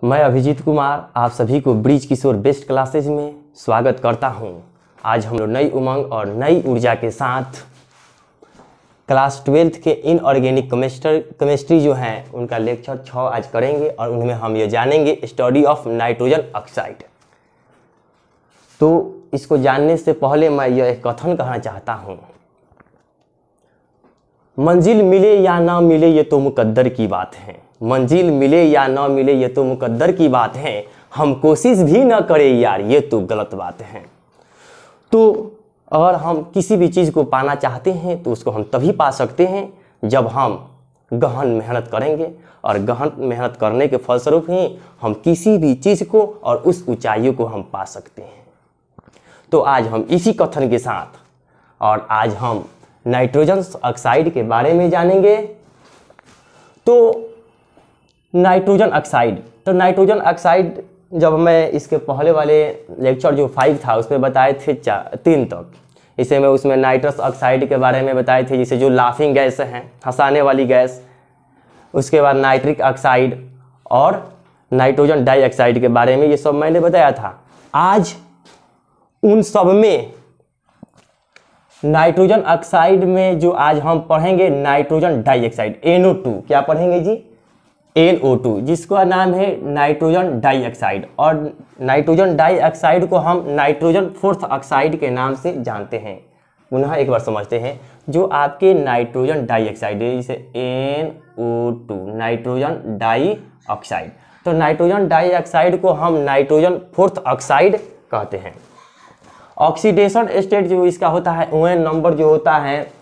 मैं अभिजीत कुमार आप सभी को ब्रिज किशोर बेस्ट क्लासेज में स्वागत करता हूं। आज हम लोग नई उमंग और नई ऊर्जा के साथ क्लास 12th के इनऑर्गेनिक केमिस्ट्री जो हैं उनका लेक्चर 6 आज करेंगे और उनमें हम ये जानेंगे स्टडी ऑफ नाइट्रोजन ऑक्साइड। तो इसको जानने से पहले मैं यह एक कथन कहना चाहता हूँ, मंजिल मिले या ना मिले ये तो मुकद्दर की बात है। मंजिल मिले या ना मिले ये तो मुकद्दर की बात है, हम कोशिश भी ना करें यार ये तो गलत बात है। तो अगर हम किसी भी चीज़ को पाना चाहते हैं तो उसको हम तभी पा सकते हैं जब हम गहन मेहनत करेंगे, और गहन मेहनत करने के फलस्वरूप ही हम किसी भी चीज़ को और उस ऊंचाइयों को हम पा सकते हैं। तो आज हम इसी कथन के साथ और आज हम नाइट्रोजन ऑक्साइड के बारे में जानेंगे। तो नाइट्रोजन ऑक्साइड जब मैं इसके पहले वाले लेक्चर जो 5 था उसमें बताए थे 3 तक। इसे मैं उसमें नाइट्रस ऑक्साइड के बारे में बताए थे, जिसे जो लाफिंग गैस है, हंसाने वाली गैस। उसके बाद नाइट्रिक ऑक्साइड और नाइट्रोजन डाइऑक्साइड के बारे में ये सब मैंने बताया था। आज उन सब में नाइट्रोजन ऑक्साइड में जो आज हम पढ़ेंगे नाइट्रोजन डाइऑक्साइड NO2। क्या पढ़ेंगे जी? NO2, जिसका नाम है नाइट्रोजन डाइऑक्साइड। और नाइट्रोजन डाइऑक्साइड को हम नाइट्रोजन फोर्थ ऑक्साइड के नाम से जानते हैं। पुनः एक बार समझते हैं, जो आपके नाइट्रोजन डाइऑक्साइड है जिसे NO2 नाइट्रोजन डाइऑक्साइड, तो नाइट्रोजन डाइऑक्साइड को हम नाइट्रोजन फोर्थ ऑक्साइड कहते हैं। ऑक्सीडेशन स्टेट जो इसका होता है ON नंबर जो होता है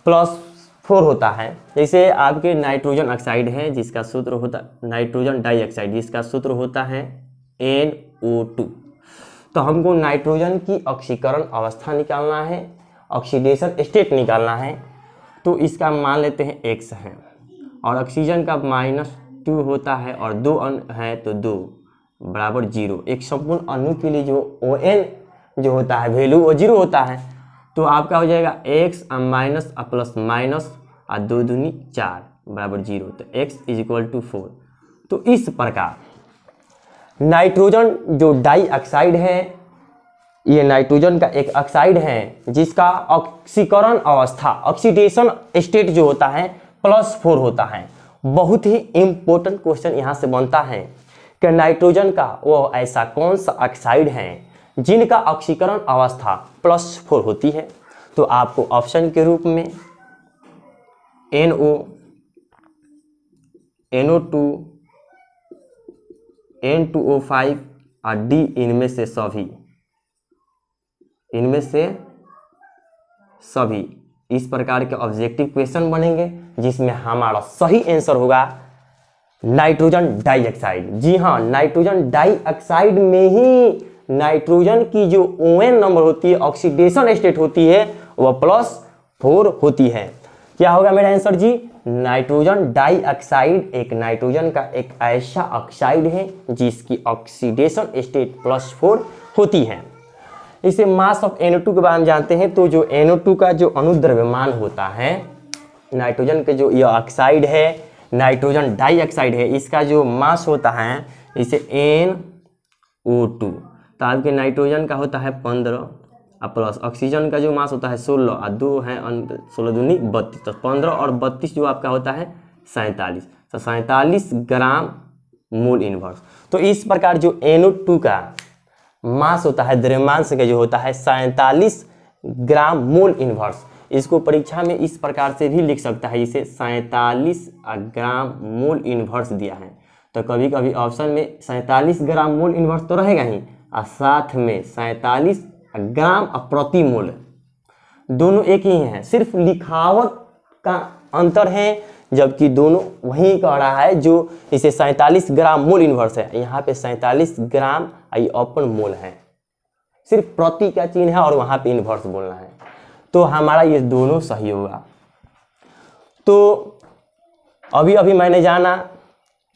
+4 होता है। जैसे आपके नाइट्रोजन ऑक्साइड है जिसका सूत्र होता है नाइट्रोजन डाइऑक्साइड, जिसका सूत्र होता है NO2। तो हमको नाइट्रोजन की ऑक्सीकरण अवस्था निकालना है, ऑक्सीडेशन स्टेट निकालना है। तो इसका मान लेते हैं X है, और ऑक्सीजन का -2 होता है और 2 अणु है तो 2 बराबर 0। एक संपूर्ण अणु के लिए जो ON जो होता है वैल्यू वो 0 होता है। तो आपका हो जाएगा X माइनस प्लस माइनस 2 दूनी 4 बराबर 0। तो X = 4। तो इस प्रकार नाइट्रोजन जो डाइऑक्साइड है, ये नाइट्रोजन का एक ऑक्साइड है जिसका ऑक्सीकरण अवस्था ऑक्सीडेशन स्टेट जो होता है +4 होता है। बहुत ही इंपॉर्टेंट क्वेश्चन यहाँ से बनता है कि नाइट्रोजन का वो ऐसा कौन सा ऑक्साइड है जिनका ऑक्सीकरण अवस्था +4 होती है। तो आपको ऑप्शन के रूप में NO2, N2O5 और D इनमें से सभी इस प्रकार के ऑब्जेक्टिव क्वेश्चन बनेंगे, जिसमें हमारा सही आंसर होगा नाइट्रोजन डाइऑक्साइड। जी हाँ, नाइट्रोजन डाइऑक्साइड में ही नाइट्रोजन की जो ON नंबर होती है, ऑक्सीडेशन स्टेट होती है, वह +4 होती है। क्या होगा मेरा आंसर जी? नाइट्रोजन डाइऑक्साइड एक नाइट्रोजन का एक ऐसा ऑक्साइड है जिसकी ऑक्सीडेशन स्टेट +4 होती है। इसे मास ऑफ NO2 के बारे में जानते हैं। तो जो NO2 का जो अनुद्रव्यमान होता है, नाइट्रोजन के जो यह ऑक्साइड है नाइट्रोजन डाइऑक्साइड है, इसका जो मास होता है इसे NO2। तो आपके नाइट्रोजन का होता है 15 और प्लस ऑक्सीजन का जो मास होता है 16 और 2 है 16 दूनी 32। तो 15 और 32 जो आपका होता है 47। तो 47 ग्राम मोल इनवर्स। तो इस प्रकार जो NO2 का मास होता है द्रव्यमान से जो होता है 47 ग्राम मोल इनवर्स। इसको परीक्षा में इस प्रकार से भी लिख सकता है, इसे 47 ग्राम मोल इनवर्स दिया है। तो कभी कभी ऑप्शन में 47 ग्राम मोल इनवर्स तो रहेगा ही, और साथ में 47 ग्राम प्रति मोल, दोनों एक ही हैं, सिर्फ लिखावट का अंतर है, जबकि दोनों वही कह रहा है। जो इसे 47 ग्राम मोल इनवर्स है, यहाँ पे 47 ग्राम आई ओपन मोल है, सिर्फ प्रति का चिन्ह है और वहाँ पे इनवर्स बोलना है। तो हमारा ये दोनों सही होगा। तो अभी अभी मैंने जाना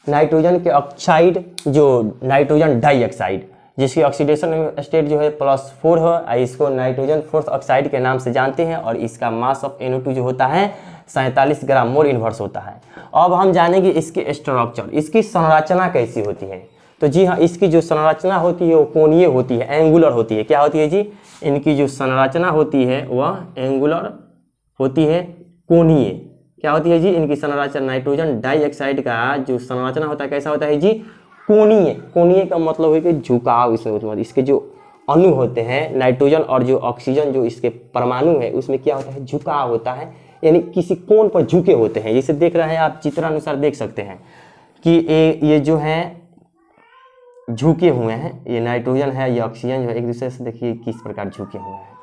नाइट्रोजन के ऑक्साइड जो नाइट्रोजन डाइऑक्साइड, जिसकी ऑक्सीडेशन स्टेट जो है +4 है, इसको नाइट्रोजन फोर्थ ऑक्साइड के नाम से जानते हैं। और इसका मास ऑफ NO2 जो होता है 47 ग्राम मोल इनवर्स होता है। अब हम जानेंगे इसके स्ट्रक्चर, इसकी संरचना कैसी होती है। तो जी हाँ, इसकी जो संरचना होती है वो कोणीय होती है, एंगुलर होती है। क्या होती है जी? इनकी जो संरचना होती है वह एंगुलर होती है, कोणीय। क्या होती है जी? इनकी संरचना, नाइट्रोजन डाइऑक्साइड का जो संरचना होता है कैसा होता है जी? कोणीय। कोणीय का मतलब है कि झुकाव, इसमें मतलब इसके जो अणु होते हैं नाइट्रोजन और जो ऑक्सीजन जो इसके परमाणु है उसमें क्या होता है? झुकाव होता है, यानी किसी कोण पर झुके होते हैं। जैसे देख रहे हैं आप, चित्रानुसार देख सकते हैं कि ये जो है झुके हुए हैं, ये नाइट्रोजन है, ये ऑक्सीजन जो है, एक दूसरे से देखिए किस प्रकार झुके हुए हैं।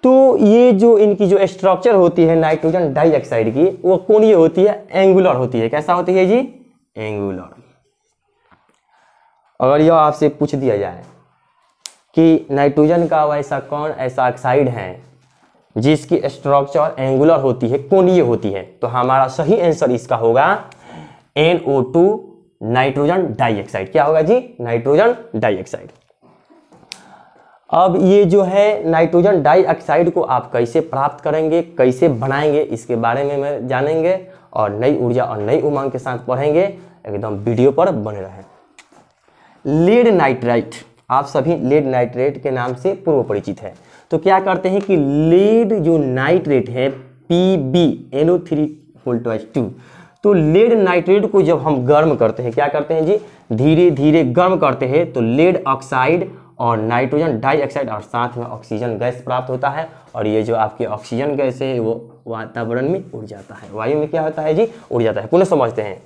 तो ये जो इनकी जो स्ट्रक्चर होती है नाइट्रोजन डाइऑक्साइड की, वो कोणीय होती है, एंगुलर होती है। कैसा होती है जी? एंगुलर। अगर यह आपसे पूछ दिया जाए कि नाइट्रोजन का वैसा कौन ऐसा ऑक्साइड है जिसकी स्ट्रक्चर एंगुलर होती है, कोणीय होती है, तो हमारा सही आंसर इसका होगा NO2, नाइट्रोजन डाइऑक्साइड। क्या होगा जी? Nitrogen dioxide. अब ये जो है नाइट्रोजन डाइऑक्साइड को आप कैसे प्राप्त करेंगे, कैसे बनाएंगे, इसके बारे में मैं जानेंगे और नई ऊर्जा और नई उमंग के साथ पढ़ेंगे। एकदम वीडियो पर बने रहें। लेड नाइट्राइट, आप सभी लेड नाइट्रेट के नाम से पूर्व परिचित है। तो क्या करते हैं कि लेड जो नाइट्रेट है PbNO3 तो लेड नाइट्रेट को जब हम गर्म करते हैं, क्या करते हैं जी? धीरे धीरे गर्म करते हैं, तो लेड ऑक्साइड और नाइट्रोजन डाइऑक्साइड और साथ में ऑक्सीजन गैस प्राप्त होता है। और ये जो आपकी ऑक्सीजन गैस है वो वातावरण में उड़ जाता है, वायु में क्या होता है जी? उड़ जाता है। पुनः समझते हैं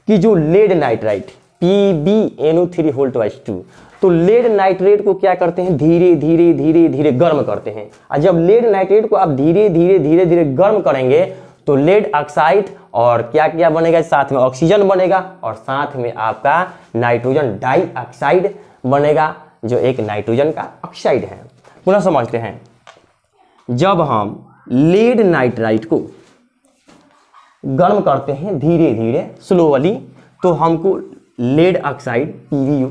कि जो लेड नाइट्राइट PbNO3 तो लेड नाइट्रेट को क्या करते हैं? धीरे धीरे धीरे धीरे गर्म करते हैं। और जब लेड नाइट्रेट को आप धीरे धीरे गर्म करेंगे तो लेड ऑक्साइड और क्या क्या बनेगा? साथ में ऑक्सीजन बनेगा और साथ में आपका नाइट्रोजन डाइऑक्साइड बनेगा, जो एक नाइट्रोजन का ऑक्साइड है। पुनः समझते हैं, जब हम लेड नाइट्राइट को गर्म करते हैं धीरे धीरे स्लोअली, तो हमको लेड ऑक्साइड PbU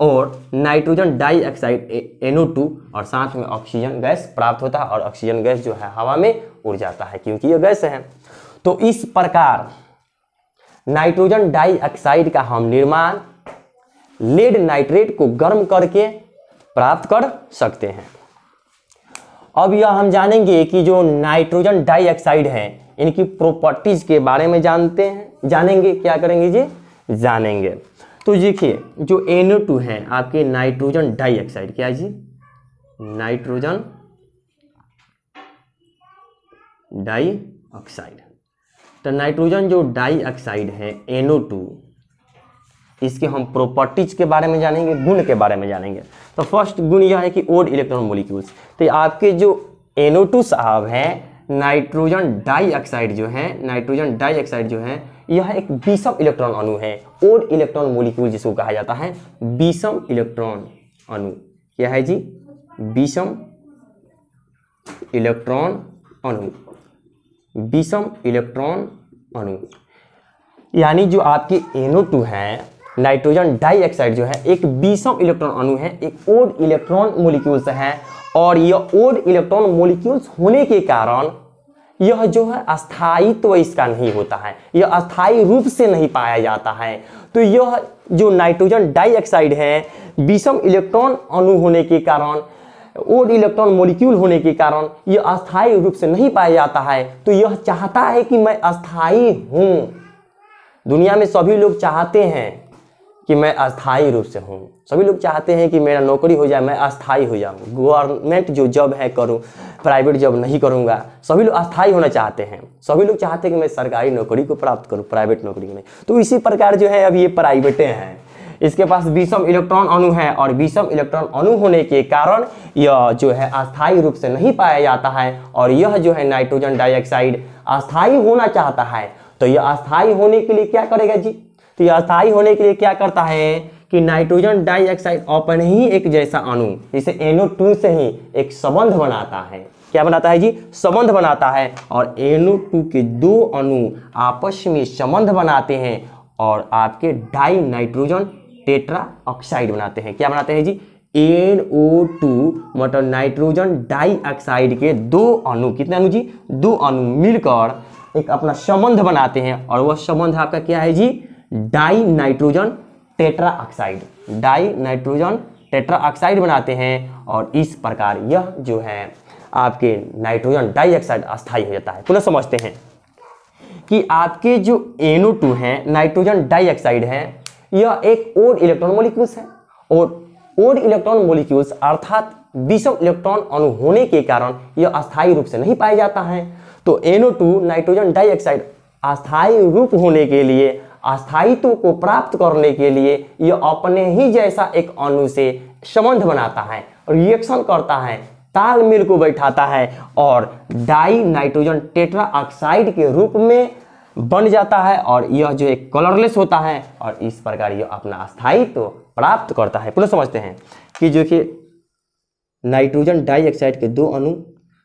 और नाइट्रोजन डाइऑक्साइड NO2 और साथ में ऑक्सीजन गैस प्राप्त होता है। और ऑक्सीजन गैस जो है हवा में उड़ जाता है, क्योंकि ये गैस है। तो इस प्रकार नाइट्रोजन डाइऑक्साइड का हम निर्माण लेड नाइट्रेट को गर्म करके प्राप्त कर सकते हैं। अब यह हम जानेंगे कि जो नाइट्रोजन डाइऑक्साइड है इनकी प्रॉपर्टीज के बारे में जानेंगे। क्या करेंगे जी? जानेंगे। तो देखिए, जो NO2 है आपके नाइट्रोजन डाइऑक्साइड, क्या है जी? Nitrogen dioxide. तो नाइट्रोजन जो डाइऑक्साइड है NO2, इसके हम प्रॉपर्टीज के बारे में जानेंगे, गुण के बारे में जानेंगे। तो फर्स्ट गुण यह है कि ओड इलेक्ट्रॉन मॉलिक्यूल्स। तो आपके जो NO2 साहब है, नाइट्रोजन डाइऑक्साइड जो है यह एक विषम इलेक्ट्रॉन अणु है। ओड इलेक्ट्रॉन मॉलिक्यूल जिसको कहा जाता है विषम इलेक्ट्रॉन अणु। क्या है जी? विषम इलेक्ट्रॉन अणु। विषम इलेक्ट्रॉन अणु यानी जो आपकी NO2 है, नाइट्रोजन डाइऑक्साइड जो है एक विषम इलेक्ट्रॉन अणु है, एक ओड इलेक्ट्रॉन मॉलिक्यूल्स है। और यह ओड इलेक्ट्रॉन मॉलिक्यूल्स होने के कारण यह जो है अस्थायित्व इसका नहीं होता है, यह अस्थायी रूप से नहीं पाया जाता है। तो यह जो नाइट्रोजन डाइऑक्साइड है विषम इलेक्ट्रॉन अणु होने के कारण, ओड इलेक्ट्रॉन मॉलिक्यूल होने के कारण यह अस्थायी रूप से नहीं पाया जाता है। तो यह चाहता है कि मैं अस्थायी हूं। दुनिया में सभी लोग चाहते हैं कि मैं अस्थायी रूप से हूं। सभी लोग चाहते हैं कि मेरा नौकरी हो जाए, मैं अस्थायी हो जाऊं, गवर्नमेंट जो जॉब है करूं, प्राइवेट जॉब नहीं करूंगा। सभी लोग अस्थायी होना चाहते हैं। सभी लोग चाहते हैं कि मैं सरकारी नौकरी को प्राप्त करूं, प्राइवेट नौकरी में। तो इसी प्रकार जो है अब ये प्राइवेटें हैं, इसके पास विषम इलेक्ट्रॉन अणु है और विषम इलेक्ट्रॉन अणु होने के कारण यह जो है अस्थायी रूप से नहीं पाया जाता है। और यह जो है नाइट्रोजन डाइऑक्साइड अस्थायी होना चाहता है। तो यह अस्थायी होने के लिए क्या करेगा जी? तो यह अस्थायी होने के लिए क्या करता है कि नाइट्रोजन डाइऑक्साइड अपने ही एक जैसा अणु जिसे NO2 से ही एक संबंध बनाता है। क्या बनाता है जी? संबंध बनाता है। और NO2 के दो अणु आपस में संबंध बनाते हैं और आपके डाई नाइट्रोजन टेट्रा ऑक्साइड बनाते हैं। क्या बनाते हैं जी? NO2 मतलब नाइट्रोजन डाइऑक्साइड के दो अणु, कितने अणु जी? दो अणु मिलकर एक अपना संबंध बनाते हैं और वह संबंध आपका क्या है जी? Di nitrogen tetra oxide, di nitrogen tetra oxide बनाते हैं और इस प्रकार यह जो है आपके नाइट्रोजन डाइऑक्साइड अस्थायी हो जाता है। पुनः समझते हैं कि आपके जो NO2 है नाइट्रोजन डाइऑक्साइड है, यह एक ओड इलेक्ट्रॉन मॉलिक्यूल्स है और ओड इलेक्ट्रॉन मॉलिक्यूल्स अर्थात विषम इलेक्ट्रॉन अणु होने के कारण यह अस्थायी रूप से नहीं पाया जाता है। तो NO2 नाइट्रोजन डाइऑक्साइड अस्थायी रूप होने के लिए, अस्थायित्व को प्राप्त करने के लिए यह अपने ही जैसा एक अणु से संबंध बनाता है, रिएक्शन करता है, तालमेल को बैठाता है और डाई नाइट्रोजन टेट्रा ऑक्साइड के रूप में बन जाता है और यह जो एक कलरलेस होता है और इस प्रकार यह अपना अस्थायित्व प्राप्त करता है। पुनः समझते हैं कि जो कि नाइट्रोजन डाइऑक्साइड के दो अणु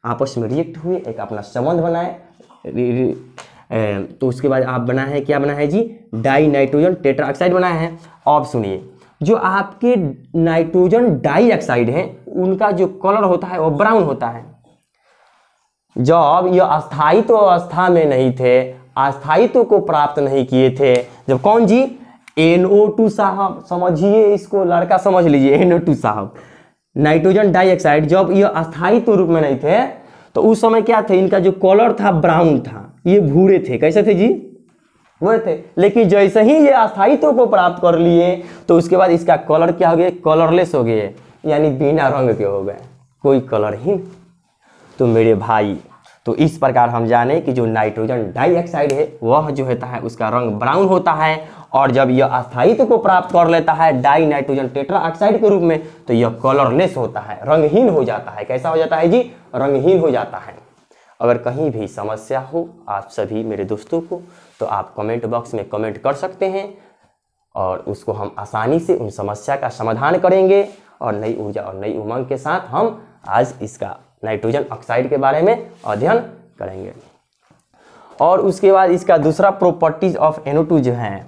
आपस में रिएक्ट हुए, एक अपना संबंध बनाए, तो उसके बाद आप बना है, क्या बना है जी, डाई नाइट्रोजन टेट्रा ऑक्साइड बनाया है। अब सुनिए, जो आपके नाइट्रोजन डाइऑक्साइड है उनका जो कलर होता है वो ब्राउन होता है। जब यह अस्थायित्व अवस्था में नहीं थे, अस्थायित्व को प्राप्त नहीं किए थे, जब कौन जी, NO2 साहब, समझिए इसको, लड़का समझ लीजिए, NO2 साहब, नाइट्रोजन डाइऑक्साइड जब यह अस्थायित्व रूप में नहीं थे तो उस समय क्या थे, इनका जो कलर था ब्राउन था, ये भूरे थे। कैसे थे जी, भूरे थे। लेकिन जैसे ही ये अस्थायित्व को प्राप्त कर लिए तो उसके बाद इसका कलर क्या हो गया, कलरलेस हो गए, यानी बिना रंग के हो गए, कोई कलर ही। तो मेरे भाई, तो इस प्रकार हम जाने कि जो नाइट्रोजन डाइऑक्साइड है वह जो होता है उसका रंग ब्राउन होता है और जब यह अस्थायित्व को प्राप्त कर लेता है डाई नाइट्रोजन टेट्रा ऑक्साइड के रूप में तो यह कलरलेस होता है, रंगहीन हो जाता है। कैसा हो जाता है जी, रंगहीन हो जाता है। अगर कहीं भी समस्या हो आप सभी मेरे दोस्तों को तो आप कमेंट बॉक्स में कमेंट कर सकते हैं और उसको हम आसानी से उन समस्या का समाधान करेंगे और नई ऊर्जा और नई उमंग के साथ हम आज इसका नाइट्रोजन ऑक्साइड के बारे में अध्ययन करेंगे। और उसके बाद इसका दूसरा प्रॉपर्टीज ऑफ NO2 जो है,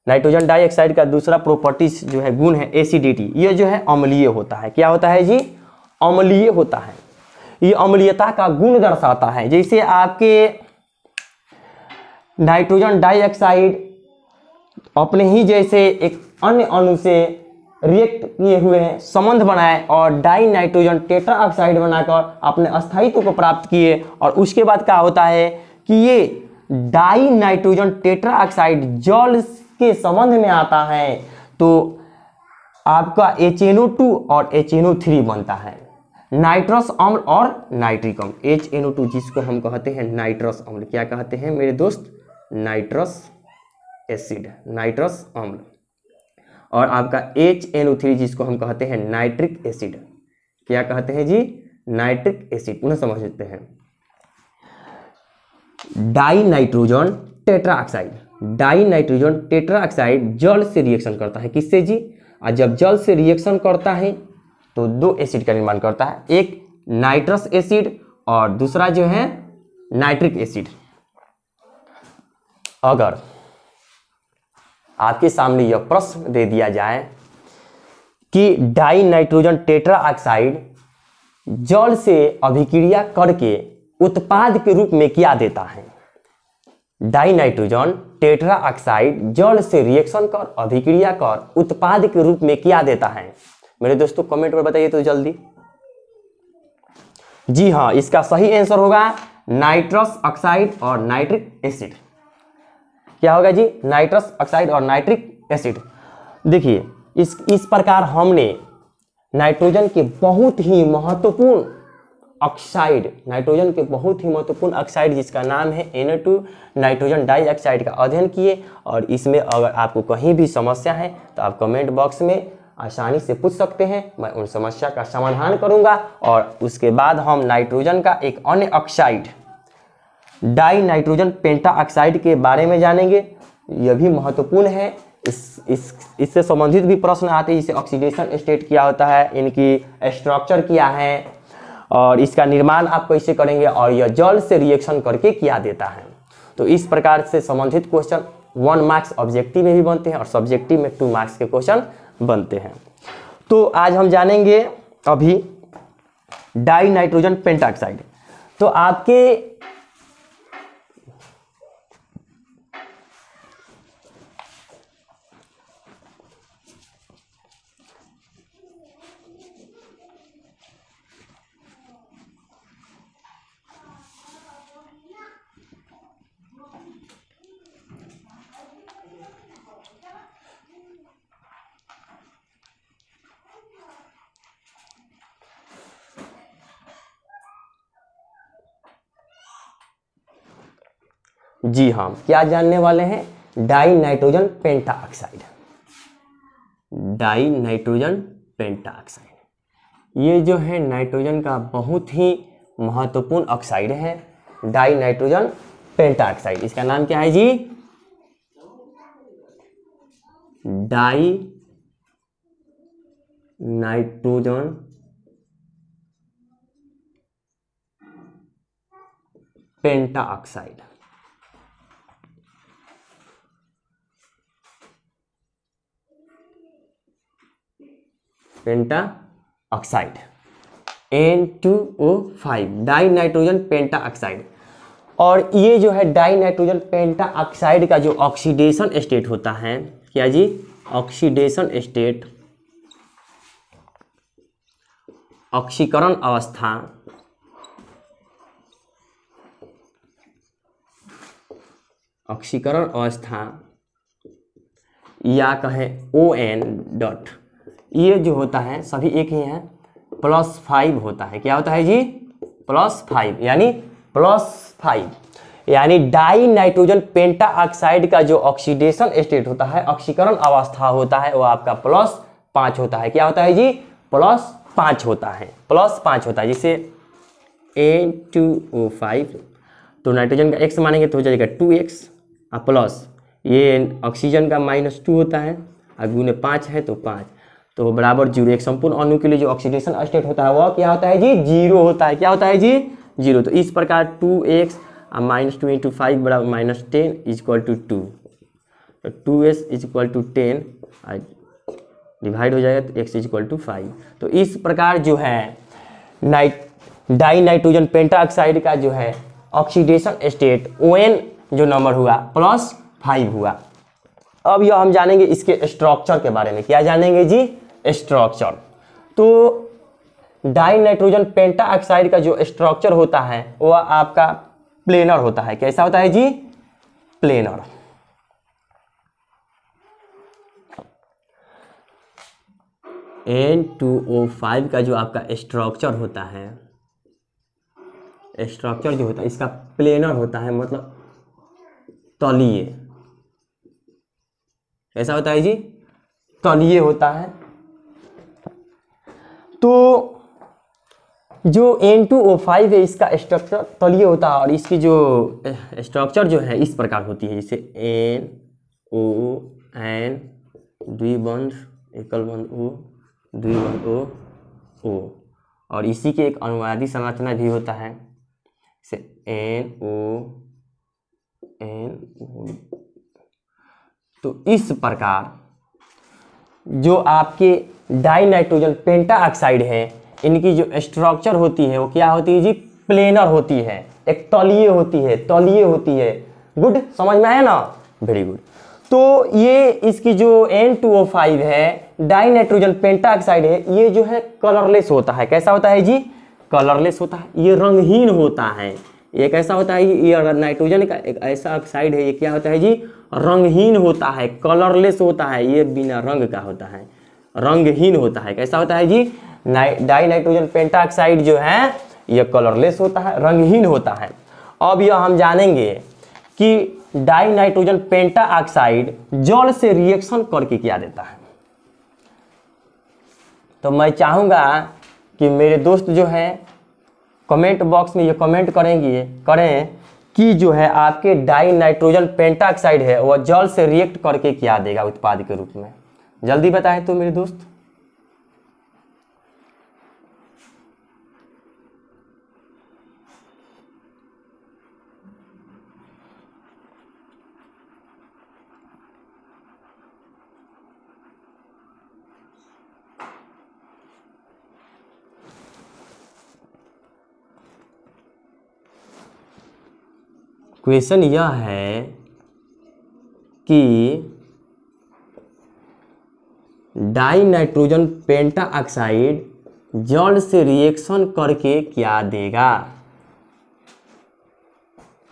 नाइट्रोजन डाइऑक्साइड का दूसरा प्रॉपर्टीज जो है, गुण है एसिडिटी। ये जो है अम्लीय होता है। क्या होता है जी, अम्लीय होता है। ये अम्लीयता का गुण दर्शाता है। जैसे आपके नाइट्रोजन डाइऑक्साइड अपने ही जैसे एक अन्य अणु से रिएक्ट किए हुए हैं, संबंध बनाए और डाई नाइट्रोजन टेट्रा ऑक्साइड बनाकर अपने अस्थायित्व को प्राप्त किए और उसके बाद क्या होता है कि ये डाई नाइट्रोजन टेट्रा ऑक्साइड जल के संबंध में आता है तो आपका HNO2 और HNO3 बनता है, नाइट्रस अम्ल और नाइट्रिक अम्ल। HNO2 जिसको हम कहते हैं नाइट्रस अम्ल, क्या कहते हैं मेरे दोस्त, नाइट्रस एसिड, नाइट्रस अम्ल, और आपका HNO3 जिसको हम कहते हैं नाइट्रिक एसिड। क्या कहते हैं जी, नाइट्रिक एसिड। पुनः समझते हैं, die nitrogen tetra oxide, di nitrogen tetra oxide जल से रिएक्शन करता है। किससे जी, और जब जल से रिएक्शन करता है तो दो एसिड का निर्माण करता है, एक नाइट्रस एसिड और दूसरा जो है नाइट्रिक एसिड। अगर आपके सामने यह प्रश्न दे दिया जाए कि डाई नाइट्रोजन टेट्रा ऑक्साइड जल से अभिक्रिया करके उत्पाद के रूप में क्या देता है, डाई नाइट्रोजन टेट्रा ऑक्साइड जल से रिएक्शन कर अभिक्रिया कर उत्पाद के रूप में क्या देता है, मेरे दोस्तों कमेंट पर बताइए तो जल्दी। जी हाँ, इसका सही आंसर होगा नाइट्रस ऑक्साइड और नाइट्रिक एसिड। क्या होगा जी, नाइट्रस ऑक्साइड और नाइट्रिक एसिड। देखिए इस प्रकार हमने नाइट्रोजन के बहुत ही महत्वपूर्ण ऑक्साइड, नाइट्रोजन के बहुत ही महत्वपूर्ण ऑक्साइड जिसका नाम है NO2 नाइट्रोजन डाइऑक्साइड का अध्ययन किए। और इसमें अगर आपको कहीं भी समस्या है तो आप कमेंट बॉक्स में आसानी से पूछ सकते हैं, मैं उन समस्या का समाधान करूंगा। और उसके बाद हम नाइट्रोजन का एक अन्य ऑक्साइड डाई नाइट्रोजन पेंटा ऑक्साइड के बारे में जानेंगे। यह भी महत्वपूर्ण है, इससे संबंधित भी प्रश्न आते हैं, जैसे ऑक्सीडेशन स्टेट क्या होता है, इनकी स्ट्रक्चर क्या है और इसका निर्माण आप कैसे करेंगे और यह जल से रिएक्शन करके क्या देता है। तो इस प्रकार से संबंधित क्वेश्चन 1 मार्क्स ऑब्जेक्टिव में भी बनते हैं और सब्जेक्टिव में 2 मार्क्स के क्वेश्चन बनते हैं। तो आज हम जानेंगे अभी डाई नाइट्रोजन पेंटाऑक्साइड। तो आपके जी हाँ, क्या जानने वाले हैं? Die nitrogen pentoxide. Die nitrogen pentoxide ये जो है नाइट्रोजन का बहुत ही महत्वपूर्ण ऑक्साइड है, डाई नाइट्रोजन पेंटाऑक्साइड। इसका नाम क्या है जी? Di nitrogen pentoxide. Pentoxide N2O5 di nitrogen pentoxide. और ये जो है डाई नाइट्रोजन पेंटाऑक्साइड का जो ऑक्सीडेशन स्टेट होता है, क्या जी? ऑक्सीडेशन स्टेट, ऑक्सीकरण अवस्था, ऑक्सीकरण अवस्था या कहें ON डॉट, ये जो होता है सभी एक ही है, +5 होता है। क्या होता है जी? +5 यानी +5 यानी डाई नाइट्रोजन पेंटाऑक्साइड का जो ऑक्सीडेशन स्टेट होता है, ऑक्सीकरण अवस्था होता है, वो आपका +5 होता है। क्या होता है जी? +5 होता है, +5 होता है। जिसे N2O5 तो नाइट्रोजन का x मानेंगे तो हो जाएगा 2x और प्लस ये ऑक्सीजन का -2 होता है और गुने 5 है तो 5 तो बराबर 0। एक संपूर्ण अणु के लिए जो ऑक्सीडेशन स्टेट होता है वह क्या होता है जी? 0 होता है। क्या होता है जी? 0। तो इस प्रकार 2x और -2 × 5 बराबर -10 = 2। तो 2s = 10 डिवाइड हो जाएगा तो x = 5। तो इस प्रकार जो है डाई नाइट्रोजन पेंटाऑक्साइड का जो है ऑक्सीडेशन स्टेट ON जो नंबर हुआ +5 हुआ। अब यह हम जानेंगे इसके स्ट्रक्चर के बारे में। क्या जानेंगे जी? स्ट्रक्चर। तो डाई नाइट्रोजन पेंटाऑक्साइड का जो स्ट्रक्चर होता है वह आपका प्लेनर होता है। कैसा होता है जी? प्लेनर। N2O5 का जो आपका स्ट्रक्चर होता है, स्ट्रक्चर जो होता है इसका प्लेनर होता है, मतलब तलीय। ऐसा होता है जी? तलीय होता है। तो जो N2O5 है इसका स्ट्रक्चर तलीय होता है और इसकी जो स्ट्रक्चर जो है इस प्रकार होती है, जैसे NON द्विबंध एकल बंध O द्विबंध O और इसी के एक अनुवादी संरचना भी होता है, जैसे NO। तो इस प्रकार जो आपके डाई नाइट्रोजन पेंटाऑक्साइड है इनकी जो स्ट्रक्चर होती है वो क्या होती है जी? प्लेनर होती है, एक तलीय होती है, तलीय होती है। गुड, समझ में आया ना? Very good. तो ये इसकी जो N2O5 है डाई नाइट्रोजन पेंटाऑक्साइड है, ये जो है कलरलेस होता है। कैसा होता है जी? कलरलेस होता है। ये रंगहीन होता है। ये कैसा होता है? ये नाइट्रोजन का एक ऐसा ऑक्साइड है, ये क्या होता है जी? रंगहीन होता है, कलरलेस होता है। ये बिना रंग का होता है, रंगहीन होता है। कैसा होता है जी? डाई नाइट्रोजन पेंटाऑक्साइड जो है ये कलरलेस होता है, रंगहीन होता है। अब यह हम जानेंगे कि डाई नाइट्रोजन पेंटाऑक्साइड जल से रिएक्शन करके क्या देता है। तो मैं चाहूँगा कि मेरे दोस्त जो है कमेंट बॉक्स में ये कमेंट करें कि जो है आपके डाई नाइट्रोजन पेंटाऑक्साइड है वह जल से रिएक्ट करके क्या देगा उत्पाद के रूप में। जल्दी बताएं तो मेरे दोस्त। क्वेश्चन यह है कि डाई नाइट्रोजन पेंटाऑक्साइड जल से रिएक्शन करके क्या देगा।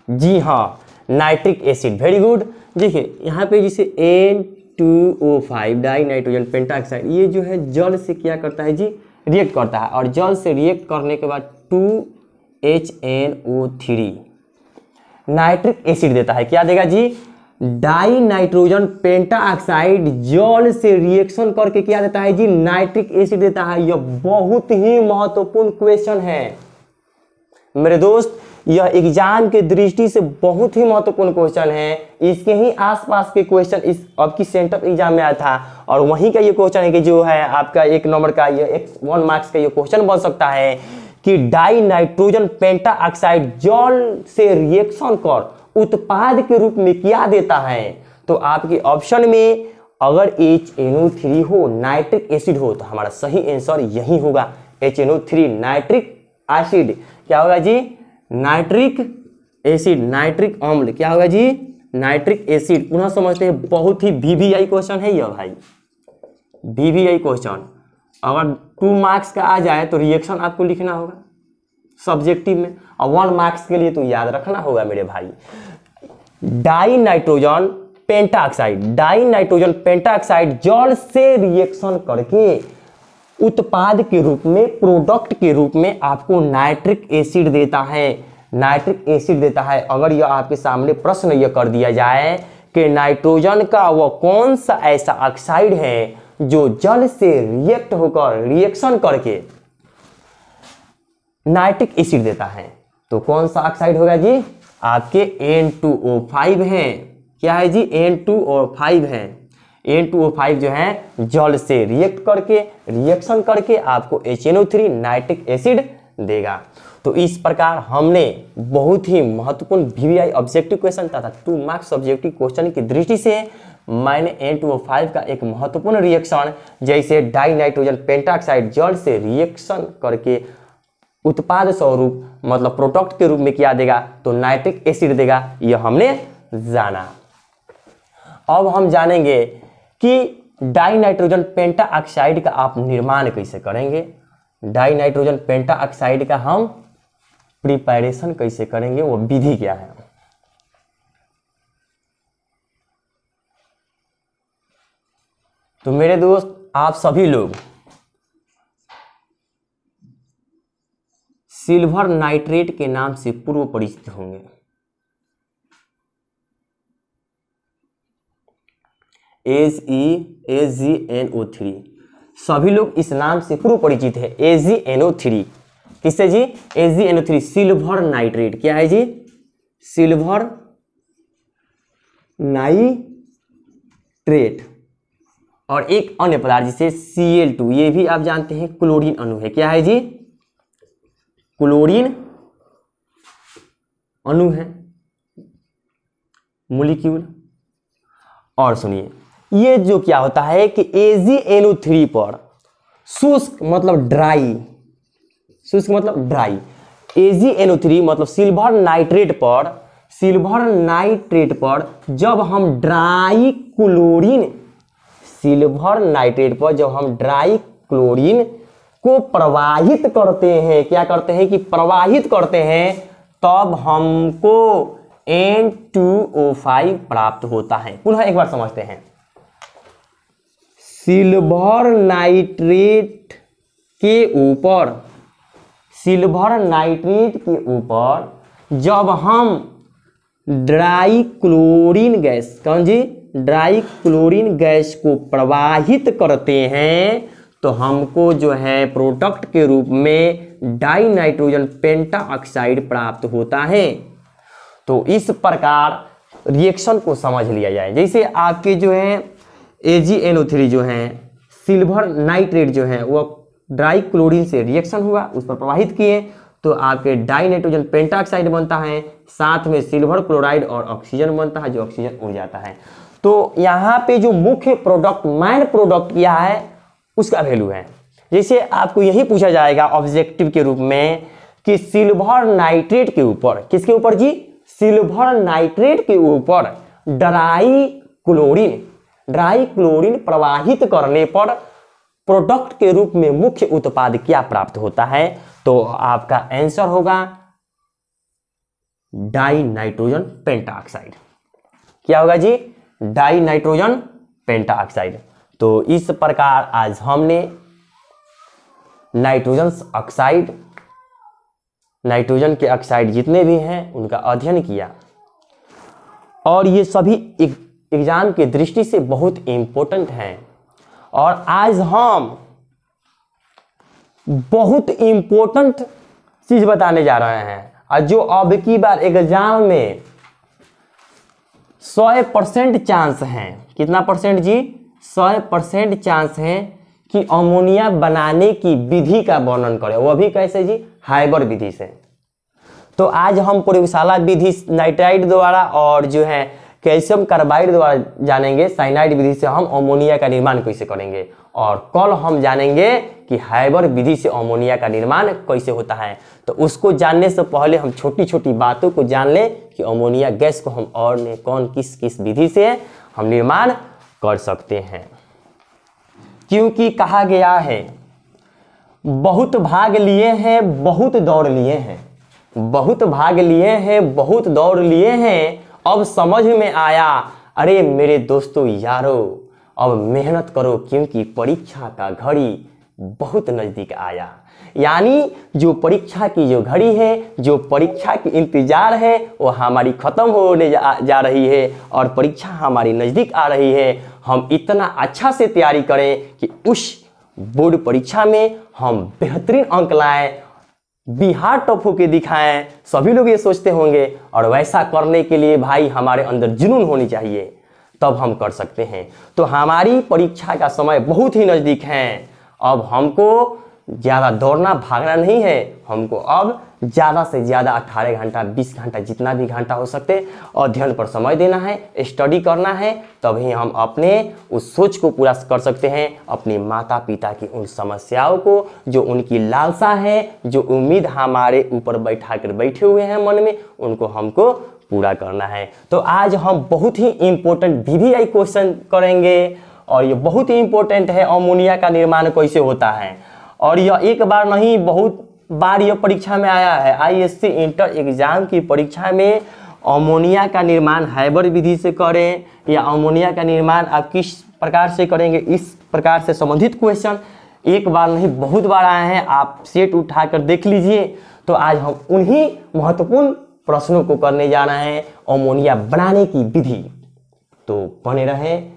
जी हाँ, नाइट्रिक एसिड। Very good. देखिए यहाँ पे जैसे N2O5 डाई नाइट्रोजन पेंटाऑक्साइड ये जो है जल से क्या करता है जी? रिएक्ट करता है और जल से रिएक्ट करने के बाद 2HNO3 नाइट्रिक एसिड देता है। क्या देगा जी? डाई नाइट्रोजन पेंटाऑक्साइड जल से रिएक्शन करके क्या देता है जी? नाइट्रिक एसिड देता है। यह बहुत ही महत्वपूर्ण क्वेश्चन है मेरे दोस्त, यह एग्जाम के दृष्टि से बहुत ही महत्वपूर्ण क्वेश्चन है। इसके ही आसपास के क्वेश्चन इस अब की सेंटर एग्जाम में आया था और वहीं का ये क्वेश्चन है कि जो है आपका 1 नंबर का ये 1 मार्क्स का ये क्वेश्चन बन सकता है कि डाई नाइट्रोजन पेंटाऑक्साइड जल से रिएक्शन कर उत्पाद के रूप में क्या देता है। तो आपके ऑप्शन में अगर HNO3 हो, नाइट्रिक एसिड हो, तो हमारा सही आंसर यही होगा HNO3 नाइट्रिक एसिड। क्या होगा जी? नाइट्रिक एसिड, नाइट्रिक अम्ल। क्या होगा जी? Nitric acid. पुनः समझते हैं, बहुत ही VVI क्वेश्चन है यह भाई, VVI क्वेश्चन। अगर 2 मार्क्स का आ जाए तो रिएक्शन आपको लिखना होगा सब्जेक्टिव में, और 1 मार्क्स के लिए तो याद रखना होगा मेरे भाई। Die nitrogen pentoxide, die nitrogen pentoxide जल से रिएक्शन करके उत्पाद के रूप में, प्रोडक्ट के रूप में आपको नाइट्रिक एसिड देता है, नाइट्रिक एसिड देता है। अगर यह आपके सामने प्रश्न यह कर दिया जाए कि नाइट्रोजन का वह कौन सा ऐसा ऑक्साइड है जो जल से रिएक्ट होकर, रिएक्शन करके नाइट्रिक एसिड देता है, तो कौन सा ऑक्साइड होगा जी? आपके N2O5 है। क्या है जी? N2O5 है। N2O5 जो है जल से रिएक्शन करके आपको HNO3 नाइट्रिक एसिड देगा। तो इस प्रकार हमने बहुत ही महत्वपूर्ण VVI ऑब्जेक्टिव क्वेश्चन तथा 2 मार्क्स सब्जेक्टिव क्वेश्चन की दृष्टि से मैंने N2O5 का एक महत्वपूर्ण रिएक्शन, जैसे डाई नाइट्रोजन पेंटाऑक्साइड जल से रिएक्शन करके उत्पाद स्वरूप, मतलब प्रोडक्ट के रूप में क्या देगा? तो नाइट्रिक एसिड देगा। यह हमने जाना। अब हम जानेंगे कि डाई नाइट्रोजन पेंटाऑक्साइड का आप निर्माण कैसे करेंगे, डाई नाइट्रोजन पेंटाऑक्साइड का हम प्रिपरेशन कैसे करेंगे, वो विधि क्या है। तो मेरे दोस्त, आप सभी लोग सिल्वर नाइट्रेट के नाम से पूर्व परिचित होंगे। AgNO3, सभी लोग इस नाम से पूर्व परिचित है। AgNO3 किससे जी? AgNO3 silver nitrate. क्या है जी? Silver nitrate. और एक अन्य पदार्थ जिसे Cl2, ये भी आप जानते हैं क्लोरीन अणु है। क्या है जी? क्लोरीन अणु है, मॉलिक्यूल। और सुनिए, ये जो क्या होता है कि AgNO3 पर शुष्क मतलब ड्राई, शुष्क मतलब ड्राई, AgNO3 मतलब सिल्वर नाइट्रेट पर जब हम ड्राई क्लोरीन, सिल्वर नाइट्रेट पर जब हम ड्राई क्लोरीन को प्रवाहित करते हैं, क्या करते हैं कि प्रवाहित करते हैं, तब हमको N2O5 प्राप्त होता है। पुनः एक बार समझते हैं, सिल्वर नाइट्रेट के ऊपर, सिल्वर नाइट्रेट के ऊपर जब हम ड्राई क्लोरीन गैस, कौन जी? ड्राई क्लोरीन गैस को प्रवाहित करते हैं, तो हमको जो है प्रोडक्ट के रूप में डाई नाइट्रोजन पेंटाऑक्साइड प्राप्त होता है। तो इस प्रकार रिएक्शन को समझ लिया जाए। जैसे आपके जो है AgNO3 जो है, सिल्वर नाइट्रेट जो है, वह ड्राई क्लोरीन से रिएक्शन हुआ, उस पर प्रवाहित किए, तो आपके डाई नाइट्रोजन पेंटाऑक्साइड बनता है, साथ में सिल्वर क्लोराइड और ऑक्सीजन बनता है, जो ऑक्सीजन उड़ जाता है। तो यहाँ पे जो मुख्य प्रोडक्ट, मेन प्रोडक्ट क्या है, उसका वैल्यू है। जैसे आपको यही पूछा जाएगा ऑब्जेक्टिव के रूप में कि सिल्वर नाइट्रेट के ऊपर, किसके ऊपर जी? सिल्वर नाइट्रेट के ऊपर ड्राई क्लोरीन प्रवाहित करने पर प्रोडक्ट के रूप में मुख्य उत्पाद क्या प्राप्त होता है, तो आपका आंसर होगा डाई नाइट्रोजन पेंटाऑक्साइड। क्या होगा जी? Di nitrogen pentoxide. तो इस प्रकार आज हमने नाइट्रोजन ऑक्साइड, नाइट्रोजन के ऑक्साइड जितने भी हैं उनका अध्ययन किया। और ये सभी एग्जाम की दृष्टि से बहुत इम्पोर्टेंट हैं। और आज हम बहुत इम्पोर्टेंट चीज बताने जा रहे हैं, और जो अब की बार एग्जाम में 100% चांस है। कितना परसेंट जी? 100% चांस है कि अमोनिया बनाने की विधि का वर्णन करें, वो भी कैसे जी? हाइबर विधि से। तो आज हम प्रयोगशाला विधि नाइट्राइड द्वारा और जो है कैल्शियम कार्बाइड द्वारा जानेंगे, साइनाइड विधि से हम अमोनिया का निर्माण कैसे करेंगे, और कल हम जानेंगे कि हाइबर विधि से अमोनिया का निर्माण कैसे होता है। तो उसको जानने से पहले हम छोटी छोटी बातों को जान लें कि अमोनिया गैस को हम और कौन किस किस विधि से हम निर्माण कर सकते हैं। क्योंकि कहा गया है बहुत भाग लिए हैं बहुत दौड़ लिए हैं, बहुत भाग लिए हैं बहुत दौड़ लिए हैं, अब समझ में आया अरे मेरे दोस्तों यारों, अब मेहनत करो क्योंकि परीक्षा का घड़ी बहुत नज़दीक आया। यानी जो परीक्षा की जो घड़ी है, जो परीक्षा की इंतजार है, वो हमारी ख़त्म होने जा रही है और परीक्षा हमारी नज़दीक आ रही है। हम इतना अच्छा से तैयारी करें कि उस बोर्ड परीक्षा में हम बेहतरीन अंक लाएं, बिहार टॉप होके दिखाएं। सभी लोग ये सोचते होंगे, और वैसा करने के लिए भाई हमारे अंदर जुनून होनी चाहिए, तब हम कर सकते हैं। तो हमारी परीक्षा का समय बहुत ही नज़दीक है। अब हमको ज़्यादा दौड़ना भागना नहीं है, हमको अब ज़्यादा से ज़्यादा 18 घंटा 20 घंटा जितना भी घंटा हो सकते अध्ययन पर समय देना है, स्टडी करना है, तभी हम अपने उस सोच को पूरा कर सकते हैं। अपने माता पिता की उन समस्याओं को, जो उनकी लालसा है, जो उम्मीद हमारे ऊपर बैठा कर बैठे हुए हैं मन में, उनको हमको पूरा करना है। तो आज हम बहुत ही इम्पोर्टेंट VVI क्वेश्चन करेंगे, और ये बहुत ही इम्पोर्टेंट है अमोनिया का निर्माण कैसे होता है। और यह एक बार नहीं बहुत बार यह परीक्षा में आया है। ISC इंटर एग्जाम की परीक्षा में अमोनिया का निर्माण हाइबर विधि से करें या अमोनिया का निर्माण आप किस प्रकार से करेंगे, इस प्रकार से संबंधित क्वेश्चन एक बार नहीं बहुत बार आए हैं। आप सेट उठाकर देख लीजिए। तो आज हम उन्हीं महत्वपूर्ण प्रश्नों को करने जा रहे हैं, अमोनिया बनाने की विधि। तो बने रहें,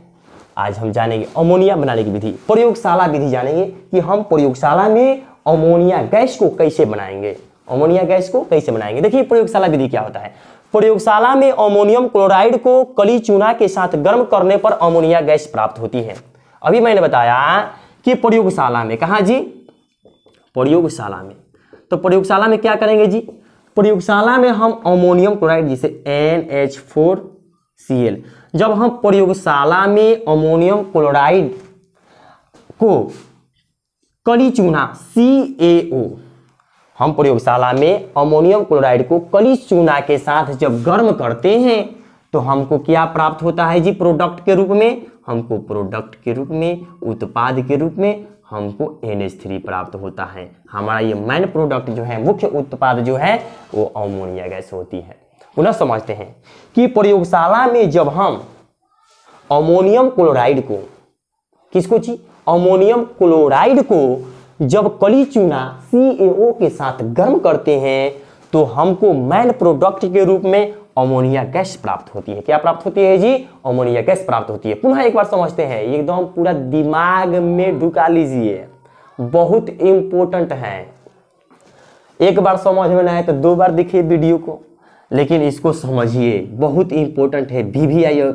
आज हम जानेंगे अमोनिया बनाने की विधि, प्रयोगशाला विधि जानेंगे कि हम प्रयोगशाला में अमोनिया गैस को कैसे बनाएंगे। अमोनिया गैस को कैसे बनाएंगे, देखिए प्रयोगशाला विधि क्या होता है। प्रयोगशाला में अमोनियम क्लोराइड को कली चूना के साथ गर्म करने पर अमोनिया गैस प्राप्त होती है। अभी मैंने बताया कि प्रयोगशाला में, कहाँ जी? प्रयोगशाला में। तो प्रयोगशाला में क्या करेंगे जी? प्रयोगशाला में हम अमोनियम क्लोराइड जिसे NH4Cl, जब हम प्रयोगशाला में अमोनियम क्लोराइड को कली चूना CaO, हम प्रयोगशाला में अमोनियम क्लोराइड को कली चूना के साथ जब गर्म करते हैं तो हमको क्या प्राप्त होता है जी? प्रोडक्ट के रूप में, हमको प्रोडक्ट के रूप में, उत्पाद के रूप में हमको NH3 प्राप्त होता है। हमारा ये मेन प्रोडक्ट जो है, मुख्य उत्पाद जो है, वो अमोनिया गैस होती है। पुनः समझते हैं कि प्रयोगशाला में जब हम अमोनियम क्लोराइड को, किसको जी? अमोनियम क्लोराइड को जब कली चूना CaO के साथ गर्म करते हैं तो हमको मेन प्रोडक्ट के रूप में अमोनिया गैस प्राप्त होती है। क्या प्राप्त होती है जी? अमोनिया गैस प्राप्त होती है। पुनः एक बार समझते हैं, एकदम पूरा दिमाग में ढुका लीजिए, बहुत इंपॉर्टेंट है। एक बार समझ में ना आए तो 2 बार देखिए वीडियो को, लेकिन इसको समझिए, बहुत इंपॉर्टेंट है। VVI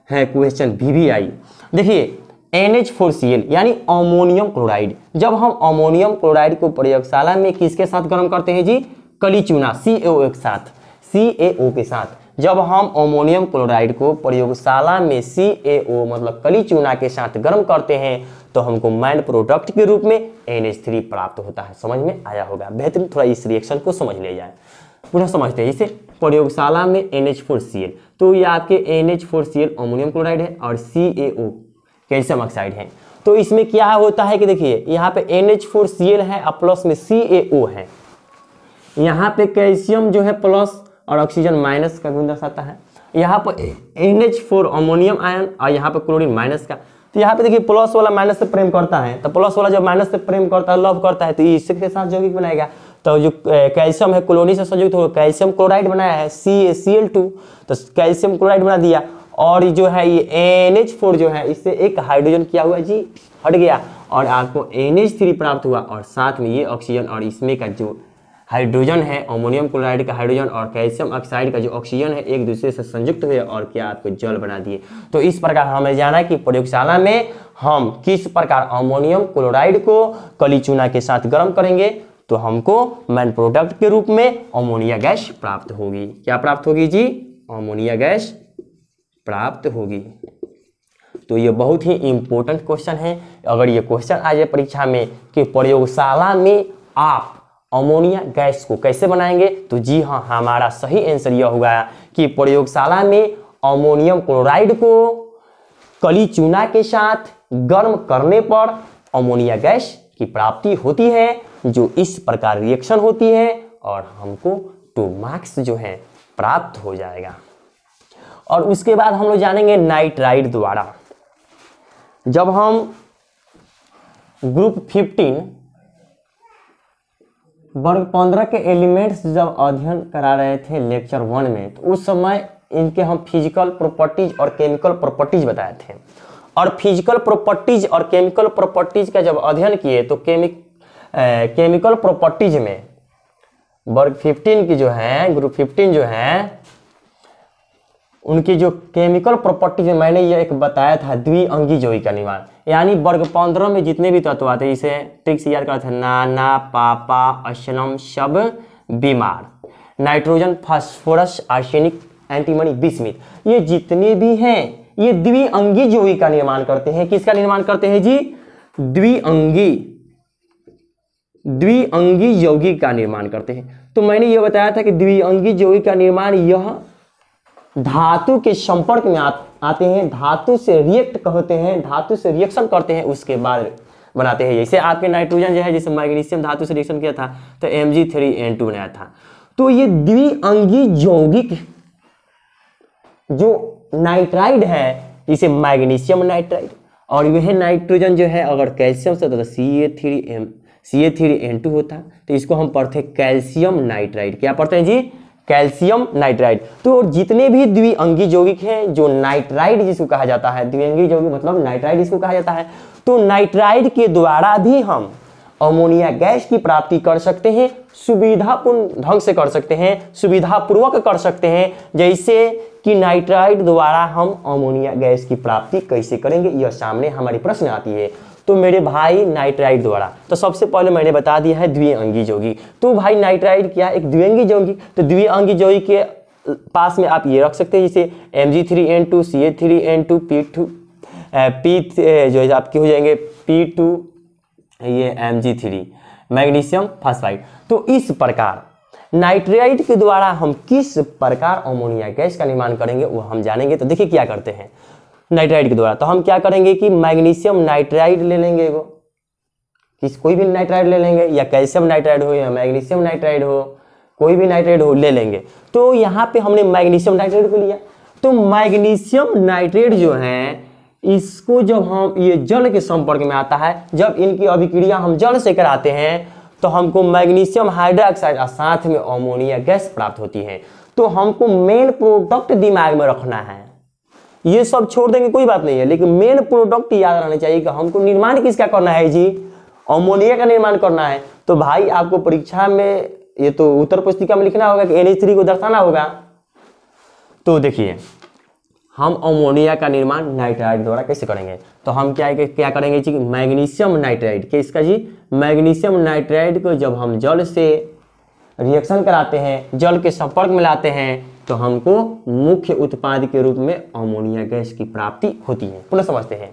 है क्वेश्चन, VVI। देखिए NH4Cl यानी अमोनियम क्लोराइड, जब हम अमोनियम क्लोराइड को प्रयोगशाला में किसके साथ गर्म करते हैं जी? कली चूना CaO के साथ, CaO के साथ जब हम अमोनियम क्लोराइड को प्रयोगशाला में CaO मतलब कली चूना के साथ गर्म करते हैं तो हमको मेन प्रोडक्ट के रूप में NH3 प्राप्त होता है। समझ में आया होगा? बेहतरीन, थोड़ा इस रिएक्शन को समझ ले जाए। पुनः समझते हैं इसे। प्रयोगशाला में NH4Cl, तो ये आपके NH4Cl अमोनियम क्लोराइड है और CaO कैल्शियम ऑक्साइड है। तो इसमें क्या होता है कि देखिए यहाँ पे NH4Cl है और प्लस में CaO है, यहाँ पे कैल्शियम जो है प्लस और ऑक्सीजन माइनस का गुण दर्शाता है। यहाँ पर NH4 अमोनियम आयन और यहाँ पे क्लोरीन माइनस का। तो यहाँ पे देखिए प्लस वाला माइनस से प्रेम करता है, तो प्लस वाला जब माइनस से प्रेम करता है, लव करता है, तो इसके साथ यौगिक बनाएगा। तो जो कैल्शियम है क्लोरीन से संयुक्त हो कैल्शियम क्लोराइड बनाया है CaCl2, तो कैल्शियम क्लोराइड बना दिया। और जो है ये NH4 जो है इससे एक हाइड्रोजन क्या हुआ जी, हट गया और आपको NH3 प्राप्त हुआ। और साथ में ये ऑक्सीजन और इसमें का जो हाइड्रोजन है अमोनियम क्लोराइड का हाइड्रोजन और कैल्शियम ऑक्साइड का जो ऑक्सीजन है एक दूसरे से संयुक्त हुए और क्या आपको जल बना दिए। तो इस प्रकार हमें जाना कि प्रयोगशाला में हम किस प्रकार अमोनियम क्लोराइड को कली चूना के साथ गर्म करेंगे तो हमको मेन प्रोडक्ट के रूप में अमोनिया गैस प्राप्त होगी। क्या प्राप्त होगी जी, अमोनिया गैस प्राप्त होगी। तो ये बहुत ही इंपॉर्टेंट क्वेश्चन है। अगर ये क्वेश्चन आ जाए परीक्षा में कि प्रयोगशाला में आप अमोनिया गैस को कैसे बनाएंगे, तो जी हाँ, हमारा सही आंसर यह होगा कि प्रयोगशाला में अमोनियम क्लोराइड को कली चूना के साथ गर्म करने पर अमोनिया गैस की प्राप्ति होती है, जो इस प्रकार रिएक्शन होती है और हमको 2 मार्क्स जो है प्राप्त हो जाएगा। और उसके बाद हम लोग जानेंगे नाइट्राइड द्वारा। जब हम ग्रुप 15 वर्ग 15 के एलिमेंट्स जब अध्ययन करा रहे थे लेक्चर 1 में, तो उस समय इनके हम फिजिकल प्रॉपर्टीज और केमिकल प्रॉपर्टीज बताए थे। और फिजिकल प्रॉपर्टीज और केमिकल प्रॉपर्टीज का जब अध्ययन किए तो केमिकल प्रॉपर्टीज में वर्ग 15 की जो है ग्रुप 15 जो है उनकी जो केमिकल प्रॉपर्टीज में मैंने ये एक बताया था द्विअंगी यौगिक का निर्माण। यानी वर्ग 15 में जितने भी तत्व आते हैं इसे ट्रिक से याद करते हैं, नाना पापा असलम सब बीमार, nitrogen phosphorus arsenic antimony bismuth, ये जितने भी हैं ये द्विअंगी यौगिक का निर्माण करते हैं। किसका निर्माण करते हैं जी, द्विअंगी यौगिक का निर्माण करते हैं। तो मैंने ये बताया था कि द्विअंगी यौगिक का निर्माण यह धातु के संपर्क में आते हैं, धातु से रिएक्ट होते हैं, धातु से रिएक्शन करते हैं, उसके बाद बनाते हैं। जैसे आपके नाइट्रोजन जो है, जैसे मैग्नीशियम धातु से रिएक्शन किया था तो Mg3N2 बनाया था। तो ये द्विअंगी यौगिक जो नाइट्राइड है इसे मैग्नीशियम नाइट्राइड, और यह नाइट्रोजन जो है अगर कैल्शियम से तो CA3N2 होता तो इसको हम पढ़ते कैल्शियम नाइट्राइड। क्या पढ़ते हैं जी, कैल्शियम नाइट्राइड। तो जितने भी द्विअंगी यौगिक हैं जो नाइट्राइड जिसको कहा जाता है, द्विअंगी यौगिक मतलब नाइट्राइड जिसको कहा जाता है, तो नाइट्राइड के द्वारा भी हम अमोनिया गैस की प्राप्ति कर सकते हैं, सुविधापूर्ण ढंग से कर सकते हैं, सुविधापूर्वक कर सकते हैं। जैसे कि नाइट्राइड द्वारा हम अमोनिया गैस की प्राप्ति कैसे करेंगे, यह सामने हमारी प्रश्न आती है। तो मेरे भाई नाइट्राइड द्वारा, तो सबसे पहले मैंने बता दिया है द्विअंगी यौगिक। तो भाई नाइट्राइड क्या एक द्विअंगी यौगिक, तो द्विअंगी यौगिक के पास में आप ये रख सकते हैं जैसे Mg3N2 CA3N2 P जो आपके हो जाएंगे P2 ये Mg3 मैग्नीशियम फास्फाइड। तो इस प्रकार नाइट्राइड के द्वारा हम किस प्रकार अमोनिया गैस का निर्माण करेंगे वो हम जानेंगे। तो देखिए क्या करते हैं नाइट्राइड के द्वारा, तो हम क्या करेंगे कि मैग्नीशियम नाइट्राइड ले लेंगे, वो कोई भी नाइट्राइड ले लेंगे, या कैल्शियम नाइट्राइड हो या मैग्नीशियम नाइट्राइड हो, कोई भी नाइट्राइड हो ले लेंगे। तो यहाँ पे हमने मैग्नीशियम नाइट्राइड को लिया। तो मैग्नीशियम नाइट्रेट जो है इसको जब हम ये जल के संपर्क में आता है, जब इनकी अभिक्रिया हम जल से कराते हैं तो हमको मैग्नीशियम हाइड्रोक्साइड और साथ में अमोनिया गैस प्राप्त होती है। तो हमको मेन प्रोडक्ट दिमाग में रखना है, ये सब छोड़ देंगे कोई बात नहीं है, लेकिन मेन प्रोडक्ट याद रहना चाहिए कि हमको निर्माण किसका करना है जी, अमोनिया का निर्माण करना है। तो भाई आपको परीक्षा में ये तो उत्तर पुस्तिका में लिखना होगा कि NH3 को दर्शाना होगा। तो देखिए हम अमोनिया का निर्माण नाइट्राइड द्वारा कैसे करेंगे, तो हम क्या करेंगे जी, मैग्नीशियम नाइट्राइड के इसका जी मैग्नीशियम नाइट्राइड को जब हम जल से रिएक्शन कराते हैं, जल के संपर्क में लाते हैं, तो हमको मुख्य उत्पाद के रूप में अमोनिया गैस की प्राप्ति होती है। पुनः समझते हैं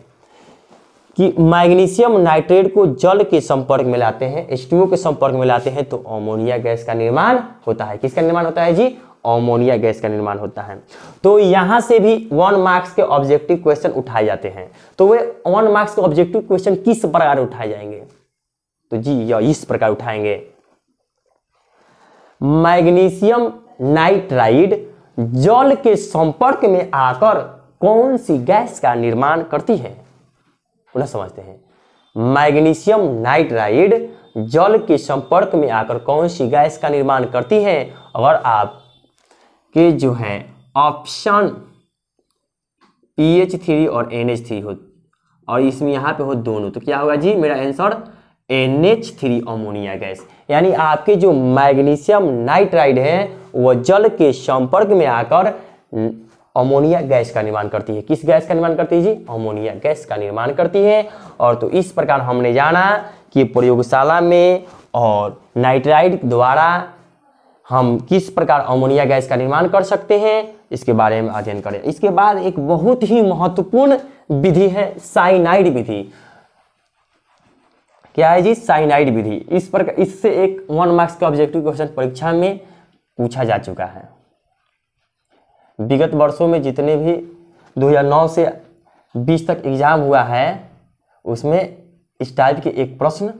कि मैग्नीशियम नाइट्रेट को जल के संपर्क में लाते हैं, H2O के संपर्क में लाते हैं, तो अमोनिया गैस का निर्माण होता है। किसका निर्माण होता है जी, अमोनिया गैस का निर्माण होता है। तो यहां से भी 1 मार्क्स के ऑब्जेक्टिव क्वेश्चन उठाए जाते हैं। तो वे 1 मार्क्स के ऑब्जेक्टिव क्वेश्चन किस प्रकार उठाए जाएंगे, तो जी यह इस प्रकार उठाएंगे। मैग्नीशियम नाइट्राइड जल के संपर्क में आकर कौन सी गैस का निर्माण करती है, पुनः समझते हैं। मैग्नीशियम नाइट्राइड जल के संपर्क में आकर कौन सी गैस का निर्माण करती है? अगर आपके जो है ऑप्शन PH3 और NH3 हो और इसमें यहाँ पे हो दोनों, तो क्या होगा जी? मेरा आंसर NH3 अमोनिया गैस। यानी आपके जो मैग्नीशियम नाइट्राइड है वह जल के संपर्क में आकर अमोनिया गैस का निर्माण करती है। किस गैस का निर्माण करती है जी? अमोनिया गैस का निर्माण करती है। और तो इस प्रकार हमने जाना कि प्रयोगशाला में और नाइट्राइड द्वारा हम किस प्रकार अमोनिया गैस का निर्माण कर सकते हैं, इसके बारे में अध्ययन करें। इसके बाद एक बहुत ही महत्वपूर्ण विधि है साइनाइड विधि। क्या है जी? साइनाइड विधि। इस प्रकार इससे एक 1 मार्क्स का ऑब्जेक्टिव क्वेश्चन परीक्षा में पूछा जा चुका है। विगत वर्षों में जितने भी 2009 से 20 तक एग्जाम हुआ है उसमें इस टाइप के एक प्रश्न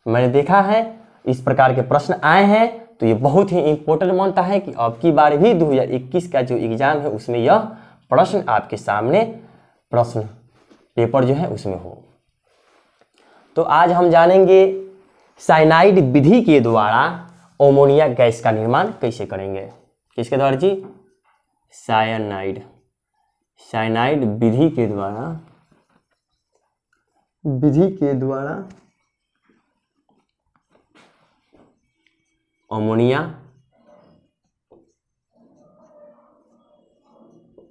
मैंने देखा है, इस प्रकार के प्रश्न आए हैं। तो ये बहुत ही इंपॉर्टेंट मानता है कि अब की बार भी 2021 का जो एग्जाम है उसमें यह प्रश्न आपके सामने प्रश्न पेपर जो है उसमें हो। तो आज हम जानेंगे साइनाइड विधि के द्वारा अमोनिया गैस का निर्माण कैसे करेंगे। किसके द्वारा जी? साइनाइड विधि के द्वारा अमोनिया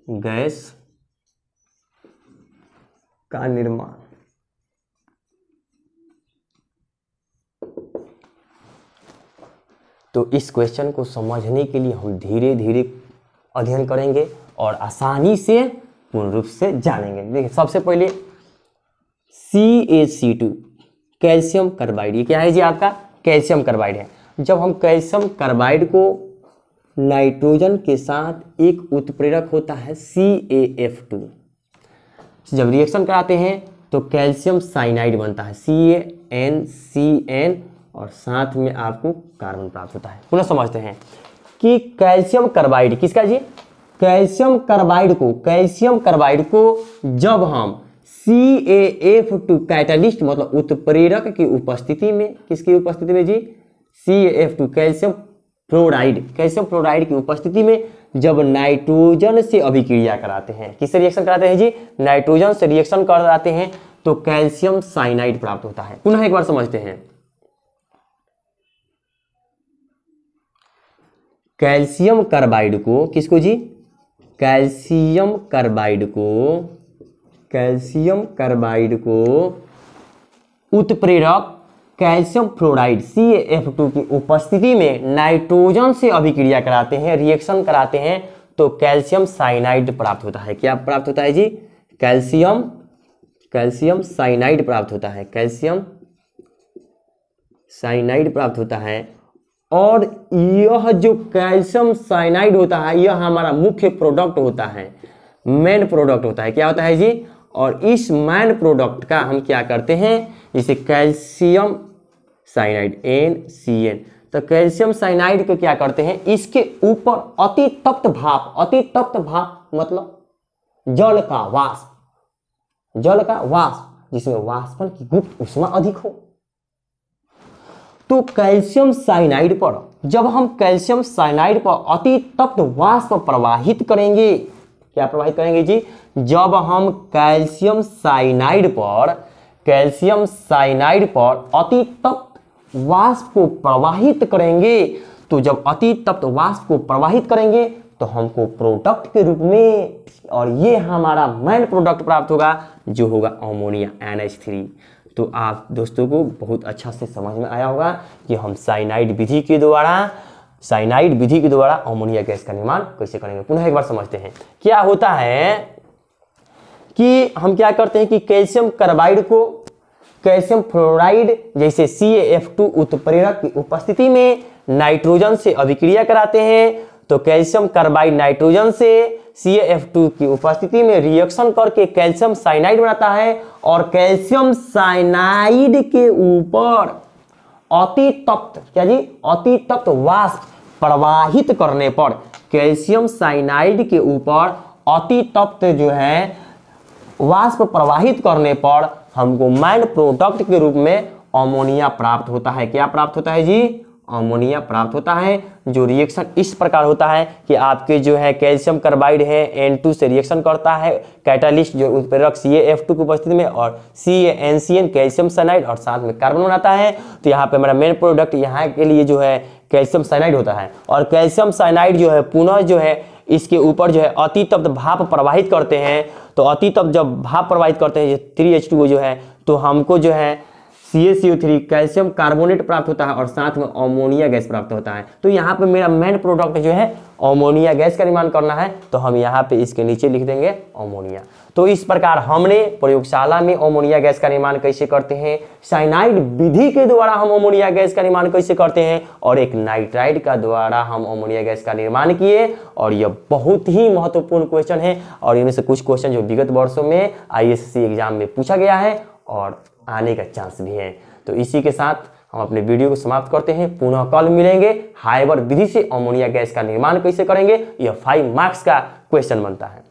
गैस का निर्माण। तो इस क्वेश्चन को समझने के लिए हम धीरे धीरे अध्ययन करेंगे और आसानी से पूर्ण रूप से जानेंगे। देखिए सबसे पहले CaC2 कैल्शियम कार्बाइड, ये क्या है जी? आपका कैल्शियम कार्बाइड है। जब हम कैल्शियम कार्बाइड को नाइट्रोजन के साथ एक उत्प्रेरक होता है CaF2, जब रिएक्शन कराते हैं तो कैल्शियम साइनाइड बनता है CaNCN और साथ में आपको कार्बन प्राप्त होता है। पुनः समझते हैं कि कैल्शियम कार्बाइड किसका जी? कैल्शियम कार्बाइड को जब हम CaF2 कैटालिस्ट मतलब उत्प्रेरक की उपस्थिति में, किसकी उपस्थिति में जी? CaF2 कैल्शियम फ्लोराइड की उपस्थिति में जब नाइट्रोजन से अभिक्रिया कराते हैं, किससे रिएक्शन कराते हैं जी? नाइट्रोजन से रिएक्शन कराते हैं तो कैल्शियम साइनाइड प्राप्त होता है। पुनः एक बार समझते हैं, कैल्शियम कार्बाइड को, किसको जी? कैल्शियम कार्बाइड को उत्प्रेरक कैल्शियम फ्लोराइड CaF2 की उपस्थिति में नाइट्रोजन से अभिक्रिया कराते हैं, रिएक्शन कराते हैं तो कैल्शियम साइनाइड प्राप्त होता है। क्या प्राप्त होता है जी? कैल्शियम साइनाइड प्राप्त होता है। कैल्शियम साइनाइड प्राप्त होता है। और यह जो कैल्शियम साइनाइड होता है यह हमारा मुख्य प्रोडक्ट होता है, मेन प्रोडक्ट होता है। क्या होता है जी? और इस मेन प्रोडक्ट का हम क्या करते हैं? जैसे कैल्शियम साइनाइड NCN, तो कैल्शियम साइनाइड को क्या करते हैं? इसके ऊपर अति तप्त भाप मतलब जल का वाष्प जिसमें वाष्पन की गुप्त ऊष्मा अधिक हो। तो कैल्शियम साइनाइड पर जब हम कैल्शियम साइनाइड पर अति तप्त वाष्प प्रवाहित करेंगे, क्या प्रवाहित करेंगे जी? जब हम कैल्शियम साइनाइड पर अति तप्त वाष्प को प्रवाहित करेंगे, तो जब अति तप्त वाष्प को प्रवाहित करेंगे तो हमको प्रोडक्ट के रूप में, और ये हमारा मेन प्रोडक्ट प्राप्त होगा जो होगा अमोनिया NH3। तो आप दोस्तों को बहुत अच्छा से समझ में आया होगा कि हम साइनाइड विधि के द्वारा अमोनिया गैस का निर्माण कैसे करेंगे। पुनः एक बार समझते हैं क्या होता है कि हम क्या करते हैं कि कैल्शियम कार्बाइड को कैल्शियम फ्लोराइड जैसे CaF2 उत्प्रेरक की उपस्थिति में नाइट्रोजन से अभिक्रिया कराते हैं, तो कैल्शियम कार्बाइड नाइट्रोजन से CaF2 की उपस्थिति में रिएक्शन करके कैल्शियम साइनाइड बनाता है और कैल्शियम साइनाइड के ऊपर अति तप्त वाष्प प्रवाहित करने पर कैल्शियम साइनाइड के ऊपर अति तप्त जो है वाष्प प्रवाहित करने पर हमको मैन प्रोडक्ट के रूप में अमोनिया प्राप्त होता है। क्या प्राप्त होता है जी? अमोनिया प्राप्त होता है। जो रिएक्शन इस प्रकार होता है कि आपके जो है कैल्शियम कार्बाइड है N2 से रिएक्शन करता है, कैटालिस्ट जो उत्प्रेरक CaF2 की उपस्थिति में और CaNCN कैल्शियम साइनाइड और साथ में कार्बन बनाता है। तो यहाँ पे हमारा मेन प्रोडक्ट यहाँ के लिए जो है कैल्शियम साइनाइड होता है और कैल्शियम साइनाइड जो है पुनः जो है इसके ऊपर जो है अतितप्त भाप प्रवाहित करते हैं। तो अतितप्त जब भाप प्रवाहित करते हैं 3H2O जो है तो हमको जो है CaCO3 कैल्शियम कार्बोनेट प्राप्त होता है और साथ में अमोनिया गैस प्राप्त होता है। तो यहाँ पे मेरा मेन प्रोडक्ट जो है अमोनिया गैस का निर्माण करना है, तो हम यहाँ पे इसके नीचे लिख देंगे अमोनिया। तो इस प्रकार हमने प्रयोगशाला में अमोनिया गैस का निर्माण कैसे करते हैं, साइनाइड विधि के द्वारा हम अमोनिया गैस का निर्माण कैसे करते हैं और एक नाइट्राइड का द्वारा हम अमोनिया गैस का निर्माण किए। और यह बहुत ही महत्वपूर्ण क्वेश्चन है और इनमें से कुछ क्वेश्चन जो विगत वर्षों में ISSC एग्जाम में पूछा गया है और आने का चांस भी है। तो इसी के साथ हम अपने वीडियो को समाप्त करते हैं। पुनः कल मिलेंगे। हाइबर विधि से अमोनिया गैस का निर्माण कैसे करेंगे, यह 5 मार्क्स का क्वेश्चन बनता है।